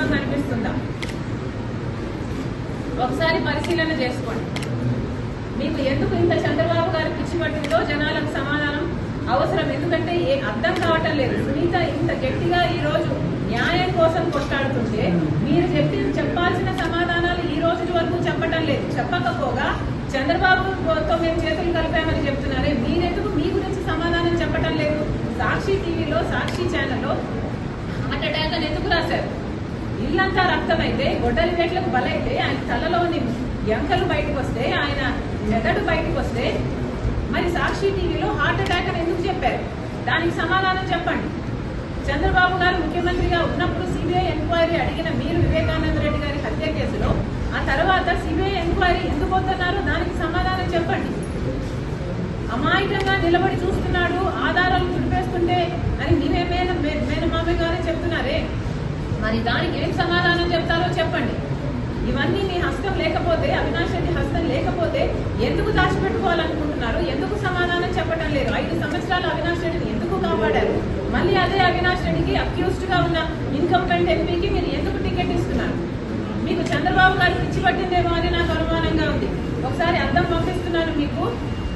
ముఖం కనిపిస్తుందా? ఒకసారి పరిశీలన చేసుకోండి. మీకు ఎందుకు ఇంత చంద్రబాబు గారి పిచ్చి పట్టిందో జనాలకు సమాధానం అవసరం. ఎందుకంటే అర్థం కావటం లేదు. సునీత ఇంత గట్టిగా ఈ రోజు న్యాయం కోసం కొట్లాడుతుంటే మీరు చెప్పాల్సిన సమాధానాలు ఈ రోజు వరకు చెప్పటం లేదు. చెప్పకపోగా చంద్రబాబుతో మేము చేతులు కలిపామని చెప్తున్నారే, మీరెందుకు మీ గురించి సమాధానం చెప్పటం లేదు? సాక్షి టీవీలో, సాక్షి ఛానల్లో హార్ట్ అటాక్ అని ఎందుకు రాశారు? ఇల్లంతా రక్తమైతే, గొడ్డలి వేట్లకు బలైతే, ఆయన తలలోని ఎంకలు బయటకు వస్తే, ఆయన మెదడు బయటకు వస్తే, మరి సాక్షి టీవీలో హార్ట్ అటాక్ అని ఎందుకు చెప్పారు? దానికి సమాధానం చెప్పండి. చంద్రబాబు గారు ముఖ్యమంత్రిగా ఉన్నప్పుడు సిబిఐ ఎంక్వైరీ అడిగిన మీరు వివేకానంద రెడ్డి గారి హత్య కేసులో ఆ తర్వాత సిబిఐ ఎంక్వైరీ ఎందుకు వద్దన్నారో దానికి సమాధానం చెప్పండి. అమాయకంగా నిలబడి చూస్తున్నాడు, ఆధారాలు తుడిపేస్తుంటే అని మేనమామయ్య గారే చెప్తున్నారే, మరి దానికి ఏం సమాధానం చెప్తారో చెప్పండి. ఇవన్నీ మీ హస్తం లేకపోతే, అవినాష్ రెడ్డి హస్తం లేకపోతే ఎందుకు దాచిపెట్టుకోవాలనుకుంటున్నారు? ఎందుకు సమాధానం చెప్పడం లేదు? 5 సంవత్సరాలు అవినాష్ రెడ్డిని ఎందుకు కాపాడారు? మళ్ళీ అదే అవినాష్ రెడ్డికి అక్యూజ్డ్ గా ఉన్న ఇన్కంపెంట్ ఎంపీకి మీరు ఎందుకు టికెట్ ఇస్తున్నారు? మీకు చంద్రబాబు గారు పిచ్చి పట్టిందేమో అని నాకు అనుమానంగా ఉంది. ఒకసారి అద్దం పంపిస్తున్నాను మీకు,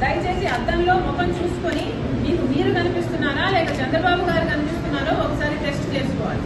దయచేసి అద్దంలో ముఖం చూసుకొని మీకు మీరు కనిపిస్తున్నారా లేక చంద్రబాబు గారు కనిపిస్తున్నారో ఒకసారి టెస్ట్ చేసుకోవాలి.